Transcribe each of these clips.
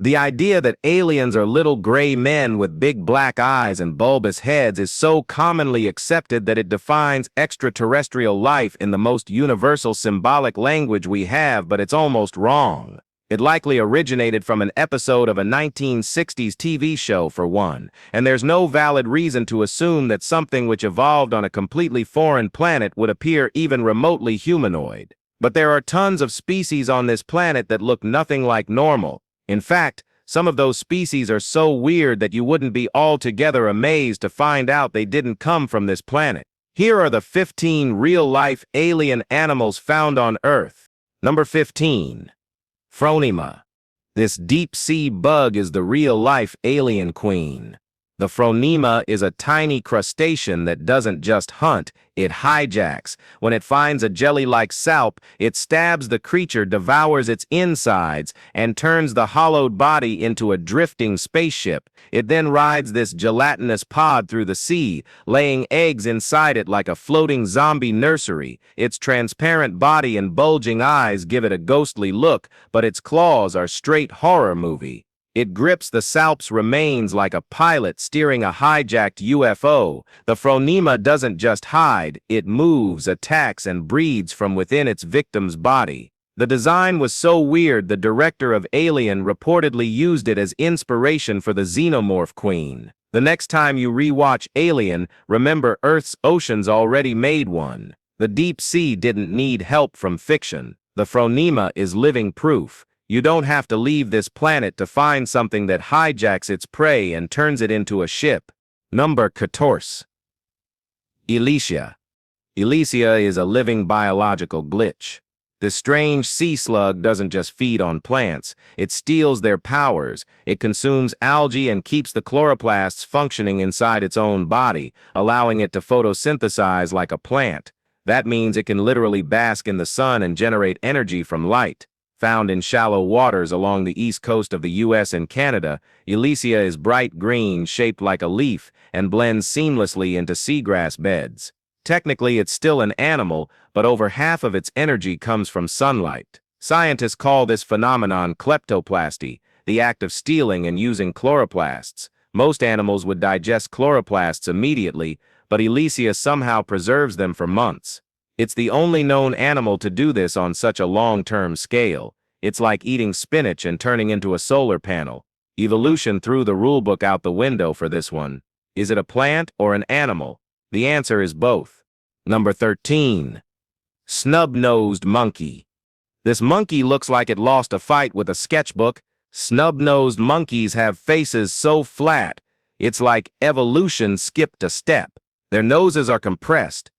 The idea that aliens are little gray men with big black eyes and bulbous heads is so commonly accepted that it defines extraterrestrial life in the most universal symbolic language we have, but it's almost wrong. It likely originated from an episode of a 1960s TV show, for one, and there's no valid reason to assume that something which evolved on a completely foreign planet would appear even remotely humanoid. But there are tons of species on this planet that look nothing like normal. In fact, some of those species are so weird that you wouldn't be altogether amazed to find out they didn't come from this planet. Here are the 15 real-life alien animals found on Earth. Number 15. Frooma. This deep-sea bug is the real-life alien queen. The Frooma is a tiny crustacean that doesn't just hunt, it hijacks. When it finds a jelly-like salp, it stabs the creature, devours its insides, and turns the hollowed body into a drifting spaceship. It then rides this gelatinous pod through the sea, laying eggs inside it like a floating zombie nursery. Its transparent body and bulging eyes give it a ghostly look, but its claws are straight horror movie. It grips the salp's remains like a pilot steering a hijacked UFO. The Frooma doesn't just hide, it moves, attacks, and breeds from within its victim's body. The design was so weird the director of Alien reportedly used it as inspiration for the Xenomorph Queen. The next time you rewatch Alien, remember Earth's oceans already made one. The deep sea didn't need help from fiction. The Frooma is living proof. You don't have to leave this planet to find something that hijacks its prey and turns it into a ship. Number 14. Elysia. Elysia is a living biological glitch. This strange sea slug doesn't just feed on plants, it steals their powers. It consumes algae and keeps the chloroplasts functioning inside its own body, allowing it to photosynthesize like a plant. That means it can literally bask in the sun and generate energy from light. Found in shallow waters along the east coast of the US and Canada, Elysia is bright green, shaped like a leaf, and blends seamlessly into seagrass beds. Technically, it's still an animal, but over half of its energy comes from sunlight. Scientists call this phenomenon kleptoplasty, the act of stealing and using chloroplasts. Most animals would digest chloroplasts immediately, but Elysia somehow preserves them for months. It's the only known animal to do this on such a long-term scale. It's like eating spinach and turning into a solar panel. Evolution threw the rulebook out the window for this one. Is it a plant or an animal? The answer is both. Number 13. Snub-nosed monkey. This monkey looks like it lost a fight with a sketchbook. Snub-nosed monkeys have faces so flat, it's like evolution skipped a step. Their noses are compressed,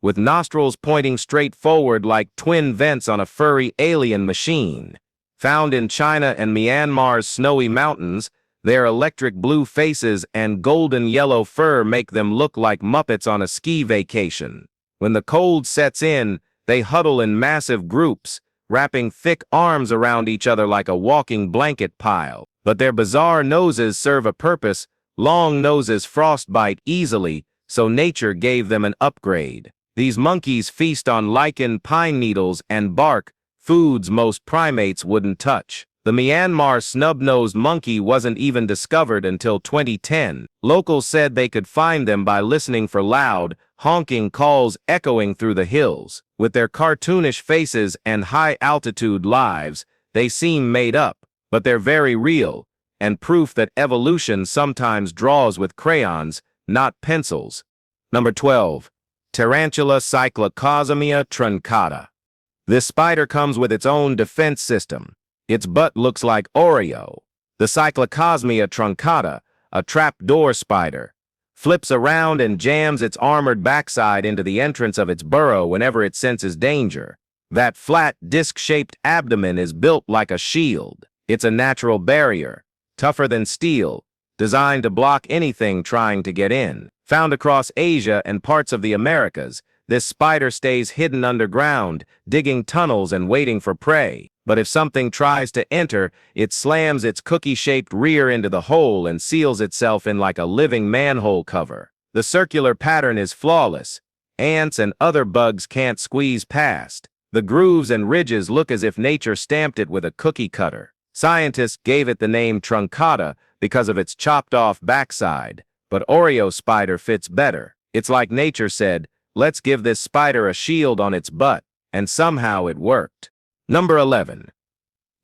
with nostrils pointing straight forward like twin vents on a furry alien machine. Found in China and Myanmar's snowy mountains, their electric blue faces and golden yellow fur make them look like Muppets on a ski vacation. When the cold sets in, they huddle in massive groups, wrapping thick arms around each other like a walking blanket pile. But their bizarre noses serve a purpose. Long noses frostbite easily, so nature gave them an upgrade. These monkeys feast on lichen, pine needles, and bark, foods most primates wouldn't touch. The Myanmar snub-nosed monkey wasn't even discovered until 2010. Locals said they could find them by listening for loud, honking calls echoing through the hills. With their cartoonish faces and high-altitude lives, they seem made up, but they're very real, and proof that evolution sometimes draws with crayons, not pencils. Number 12. Tarantula Cyclocosmia truncata. This spider comes with its own defense system. Its butt looks like Oreo. The Cyclocosmia truncata, a trapdoor spider, flips around and jams its armored backside into the entrance of its burrow whenever it senses danger. That flat, disc-shaped abdomen is built like a shield. It's a natural barrier, tougher than steel, designed to block anything trying to get in. Found across Asia and parts of the Americas, this spider stays hidden underground, digging tunnels and waiting for prey. But if something tries to enter, it slams its cookie-shaped rear into the hole and seals itself in like a living manhole cover. The circular pattern is flawless. Ants and other bugs can't squeeze past. The grooves and ridges look as if nature stamped it with a cookie cutter. Scientists gave it the name truncata because of its chopped-off backside, but Oreo spider fits better. It's like nature said, let's give this spider a shield on its butt, and somehow it worked. Number 11.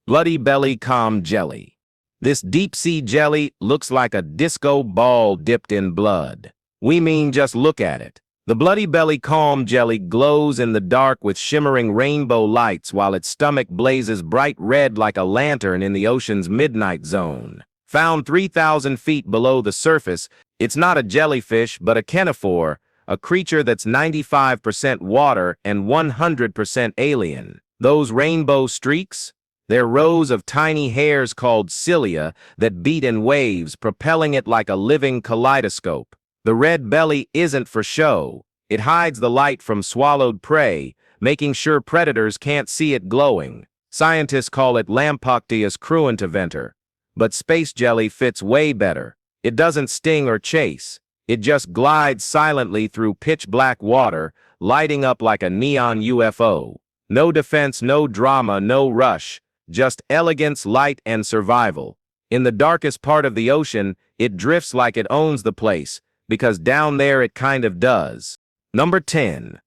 Bloody belly calm jelly. This deep-sea jelly looks like a disco ball dipped in blood. We mean just look at it. The bloody belly calm jelly glows in the dark with shimmering rainbow lights while its stomach blazes bright red like a lantern in the ocean's midnight zone. Found 3,000 feet below the surface, it's not a jellyfish but a ctenophore, a creature that's 95% water and 100% alien. Those rainbow streaks? They're rows of tiny hairs called cilia that beat in waves, propelling it like a living kaleidoscope. The red belly isn't for show. It hides the light from swallowed prey, making sure predators can't see it glowing. Scientists call it Lampoctius cruentiventer. But space jelly fits way better. It doesn't sting or chase. It just glides silently through pitch-black water, lighting up like a neon UFO. No defense, no drama, no rush. Just elegance, light, and survival. In the darkest part of the ocean, it drifts like it owns the place, because down there it kind of does. Number 10.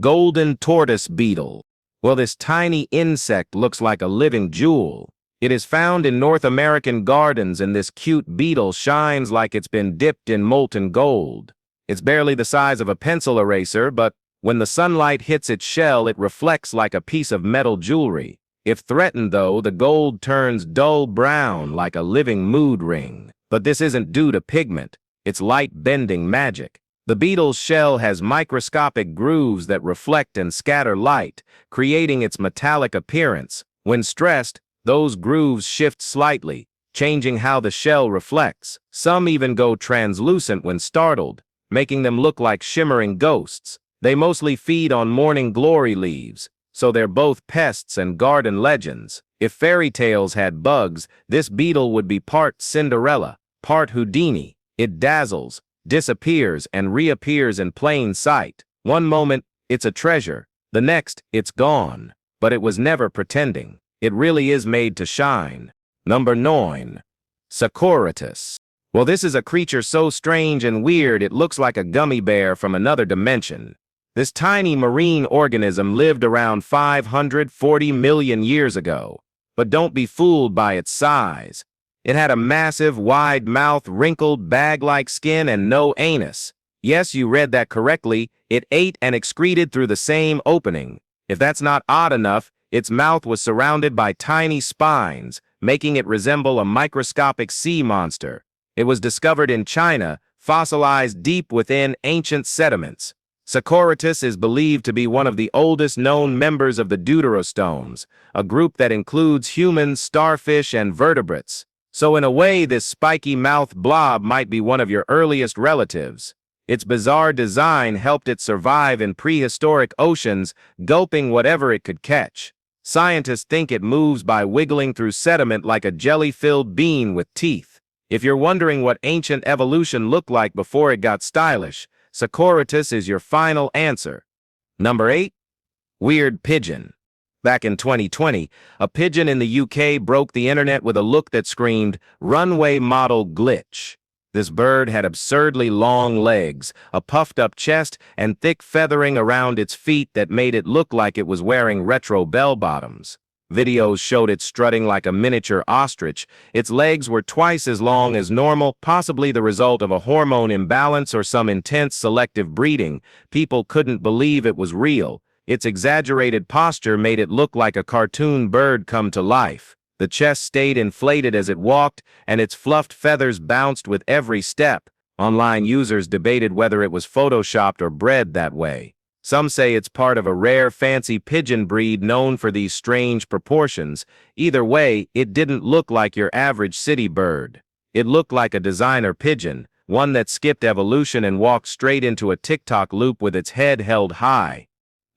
Golden tortoise beetle. Well, this tiny insect looks like a living jewel. It is found in North American gardens, and this cute beetle shines like it's been dipped in molten gold. It's barely the size of a pencil eraser, but when the sunlight hits its shell, it reflects like a piece of metal jewelry. If threatened, though, the gold turns dull brown like a living mood ring. But this isn't due to pigment. It's light-bending magic. The beetle's shell has microscopic grooves that reflect and scatter light, creating its metallic appearance. When stressed, those grooves shift slightly, changing how the shell reflects. Some even go translucent when startled, making them look like shimmering ghosts. They mostly feed on morning glory leaves, so they're both pests and garden legends. If fairy tales had bugs, this beetle would be part Cinderella, part Houdini. It dazzles, disappears, and reappears in plain sight. One moment, it's a treasure. The next, it's gone. But it was never pretending. It really is made to shine. Number 9. Sakoritus. Well, this is a creature so strange and weird it looks like a gummy bear from another dimension. This tiny marine organism lived around 540 million years ago. But don't be fooled by its size. It had a massive, wide mouth, wrinkled, bag-like skin, and no anus. Yes, you read that correctly. It ate and excreted through the same opening. If that's not odd enough, its mouth was surrounded by tiny spines, making it resemble a microscopic sea monster. It was discovered in China, fossilized deep within ancient sediments. Sakoritus is believed to be one of the oldest known members of the deuterostomes, a group that includes humans, starfish, and vertebrates. So in a way, this spiky mouth blob might be one of your earliest relatives. Its bizarre design helped it survive in prehistoric oceans, gulping whatever it could catch. Scientists think it moves by wiggling through sediment like a jelly-filled bean with teeth. If you're wondering what ancient evolution looked like before it got stylish, Sakoritus is your final answer. Number 8. Weird pigeon. Back in 2020, a pigeon in the UK broke the internet with a look that screamed, "Runway model glitch." This bird had absurdly long legs, a puffed-up chest, and thick feathering around its feet that made it look like it was wearing retro bell-bottoms. Videos showed it strutting like a miniature ostrich. Its legs were twice as long as normal, possibly the result of a hormone imbalance or some intense selective breeding. People couldn't believe it was real. Its exaggerated posture made it look like a cartoon bird come to life. The chest stayed inflated as it walked, and its fluffed feathers bounced with every step. Online users debated whether it was photoshopped or bred that way. Some say it's part of a rare fancy pigeon breed known for these strange proportions. Either way, it didn't look like your average city bird. It looked like a designer pigeon, one that skipped evolution and walked straight into a TikTok loop with its head held high.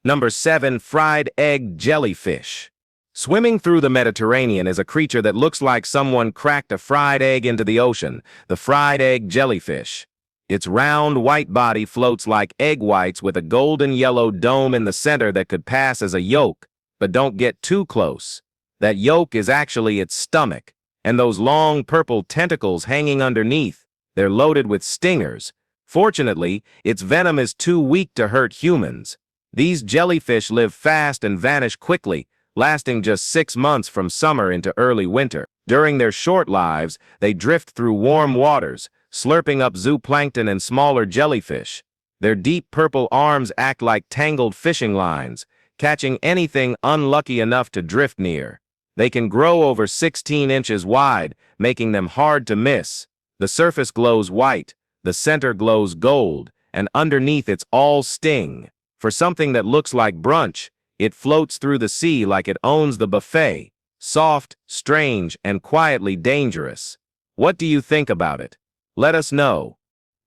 Number 7. Fried egg jellyfish. Swimming through the Mediterranean is a creature that looks like someone cracked a fried egg into the ocean, the fried egg jellyfish. Its round, white body floats like egg whites with a golden yellow dome in the center that could pass as a yolk, but don't get too close. That yolk is actually its stomach, and those long purple tentacles hanging underneath, they're loaded with stingers. Fortunately, its venom is too weak to hurt humans. These jellyfish live fast and vanish quickly, lasting just 6 months from summer into early winter. During their short lives, they drift through warm waters, slurping up zooplankton and smaller jellyfish. Their deep purple arms act like tangled fishing lines, catching anything unlucky enough to drift near. They can grow over 16 inches wide, making them hard to miss. The surface glows white, the center glows gold, and underneath it's all sting. For something that looks like brunch, it floats through the sea like it owns the buffet. Soft, strange, and quietly dangerous. What do you think about it? Let us know.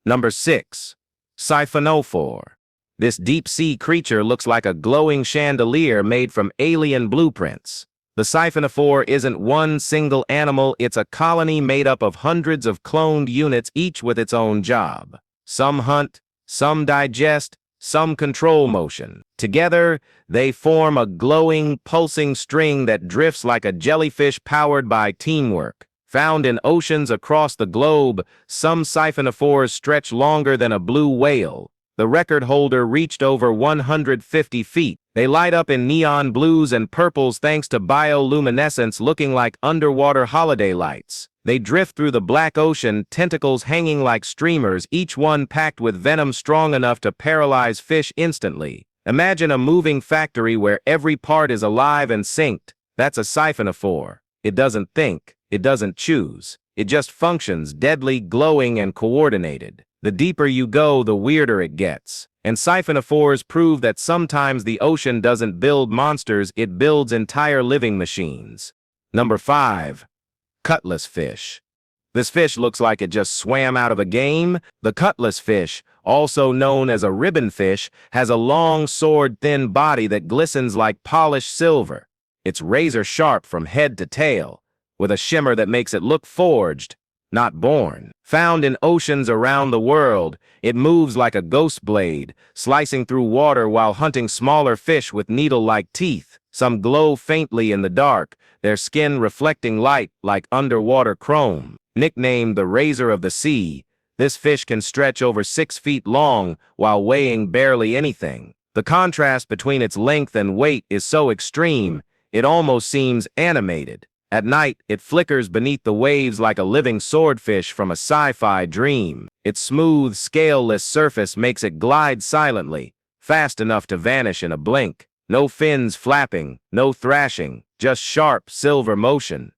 Number 6. Siphonophore. This deep-sea creature looks like a glowing chandelier made from alien blueprints. The siphonophore isn't one single animal, it's a colony made up of hundreds of cloned units, each with its own job. Some hunt, some digest, some control motion. Together, they form a glowing, pulsing string that drifts like a jellyfish powered by teamwork. Found in oceans across the globe, some siphonophores stretch longer than a blue whale. The record holder reached over 150 feet. They light up in neon blues and purples thanks to bioluminescence, looking like underwater holiday lights. They drift through the black ocean, tentacles hanging like streamers, each one packed with venom strong enough to paralyze fish instantly. Imagine a moving factory where every part is alive and synced. That's a siphonophore. It doesn't think. It doesn't choose. It just functions, deadly, glowing, and coordinated. The deeper you go, the weirder it gets. And siphonophores prove that sometimes the ocean doesn't build monsters, it builds entire living machines. Number 5. Cutlass fish. This fish looks like it just swam out of a game. The cutlass fish, also known as a ribbon fish, has a long, sword-thin body that glistens like polished silver. It's razor-sharp from head to tail, with a shimmer that makes it look forged, not born. Found in oceans around the world, it moves like a ghost blade, slicing through water while hunting smaller fish with needle-like teeth. Some glow faintly in the dark, their skin reflecting light like underwater chrome. Nicknamed the razor of the sea, this fish can stretch over 6 feet long while weighing barely anything. The contrast between its length and weight is so extreme, it almost seems animated. At night, it flickers beneath the waves like a living swordfish from a sci-fi dream. Its smooth, scaleless surface makes it glide silently, fast enough to vanish in a blink. No fins flapping, no thrashing, just sharp, silver motion.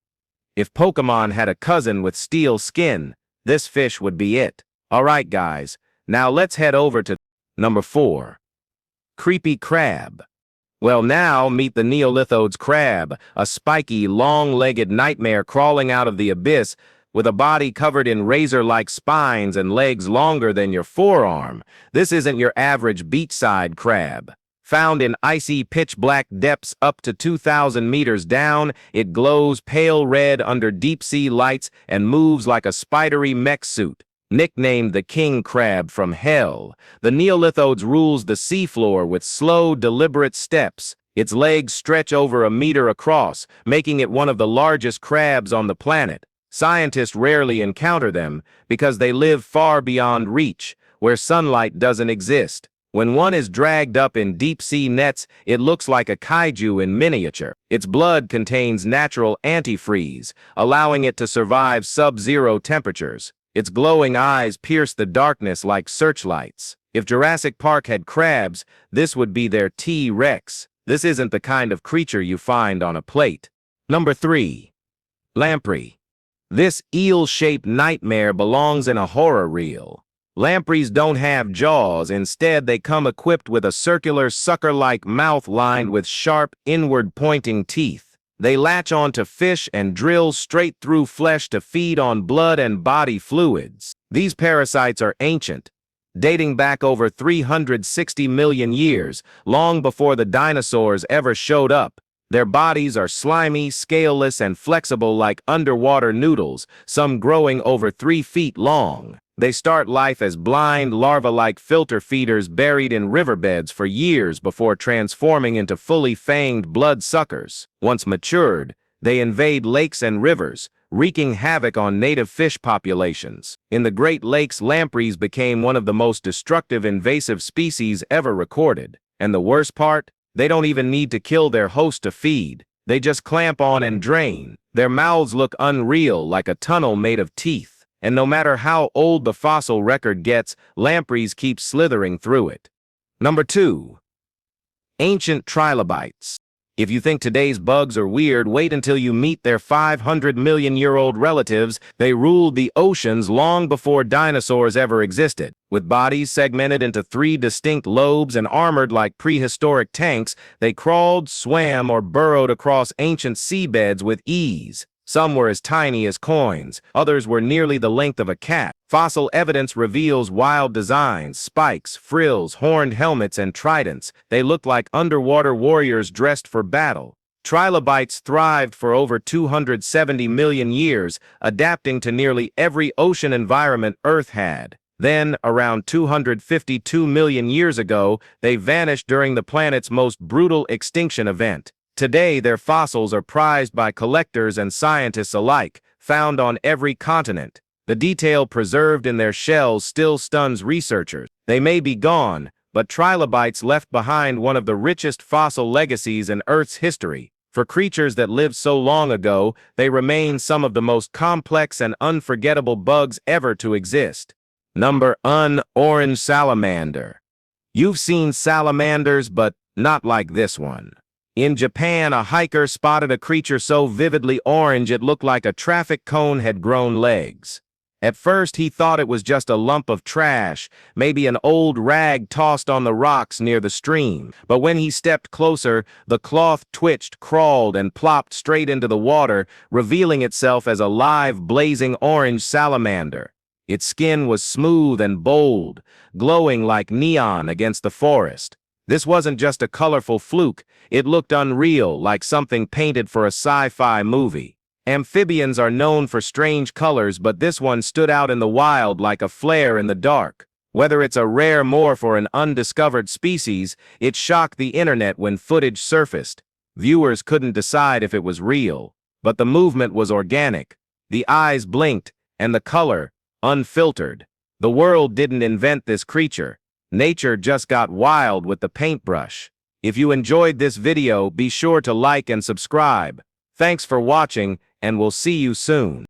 If Pokemon had a cousin with steel skin, this fish would be it. Alright guys, now let's head over to number 4. Creepy crab. Well, now meet the Neolithodes crab, a spiky, long-legged nightmare crawling out of the abyss with a body covered in razor-like spines and legs longer than your forearm. This isn't your average beachside crab. Found in icy pitch-black depths up to 2,000 meters down, it glows pale red under deep-sea lights and moves like a spidery mech suit. Nicknamed the king crab from hell, the Neolithodes rules the seafloor with slow, deliberate steps. Its legs stretch over a meter across, making it one of the largest crabs on the planet. Scientists rarely encounter them because they live far beyond reach, where sunlight doesn't exist. When one is dragged up in deep-sea nets, it looks like a kaiju in miniature. Its blood contains natural antifreeze, allowing it to survive sub-zero temperatures. Its glowing eyes pierce the darkness like searchlights. If Jurassic Park had crabs, this would be their T-Rex. This isn't the kind of creature you find on a plate. Number 3. Lamprey. This eel-shaped nightmare belongs in a horror reel. Lampreys don't have jaws, instead they come equipped with a circular sucker-like mouth lined with sharp, inward-pointing teeth. They latch onto fish and drill straight through flesh to feed on blood and body fluids. These parasites are ancient, dating back over 360 million years, long before the dinosaurs ever showed up. Their bodies are slimy, scaleless, and flexible like underwater noodles, some growing over 3 feet long. They start life as blind, larva-like filter feeders buried in riverbeds for years before transforming into fully fanged blood suckers. Once matured, They invade lakes and rivers, wreaking havoc on native fish populations. In the Great Lakes, lampreys became one of the most destructive invasive species ever recorded. And the worst part? They don't even need to kill their host to feed. They just clamp on and drain. Their mouths look unreal, like a tunnel made of teeth. And no matter how old the fossil record gets, lampreys keep slithering through it. Number 2. Ancient trilobites. If you think today's bugs are weird, wait until you meet their 500-million-year-old relatives. They ruled the oceans long before dinosaurs ever existed. With bodies segmented into 3 distinct lobes and armored like prehistoric tanks, they crawled, swam, or burrowed across ancient seabeds with ease. Some were as tiny as coins, others were nearly the length of a cat. Fossil evidence reveals wild designs, spikes, frills, horned helmets, and tridents. They looked like underwater warriors dressed for battle. Trilobites thrived for over 270 million years, adapting to nearly every ocean environment Earth had. Then, around 252 million years ago, they vanished during the planet's most brutal extinction event. Today, their fossils are prized by collectors and scientists alike, found on every continent. The detail preserved in their shells still stuns researchers. They may be gone, but trilobites left behind one of the richest fossil legacies in Earth's history. For creatures that lived so long ago, they remain some of the most complex and unforgettable bugs ever to exist. Number 1. Orange salamander. You've seen salamanders, but not like this one. In Japan, a hiker spotted a creature so vividly orange it looked like a traffic cone had grown legs. At first, he thought it was just a lump of trash, maybe an old rag tossed on the rocks near the stream. But when he stepped closer, the cloth twitched, crawled, and plopped straight into the water, revealing itself as a live, blazing orange salamander. Its skin was smooth and bold, glowing like neon against the forest. This wasn't just a colorful fluke, it looked unreal, like something painted for a sci-fi movie. Amphibians are known for strange colors, but this one stood out in the wild like a flare in the dark. Whether it's a rare morph or an undiscovered species, it shocked the internet when footage surfaced. Viewers couldn't decide if it was real, but the movement was organic. The eyes blinked, and the color, unfiltered. The world didn't invent this creature. Nature just got wild with the paintbrush. If you enjoyed this video, be sure to like and subscribe. Thanks for watching, and we'll see you soon.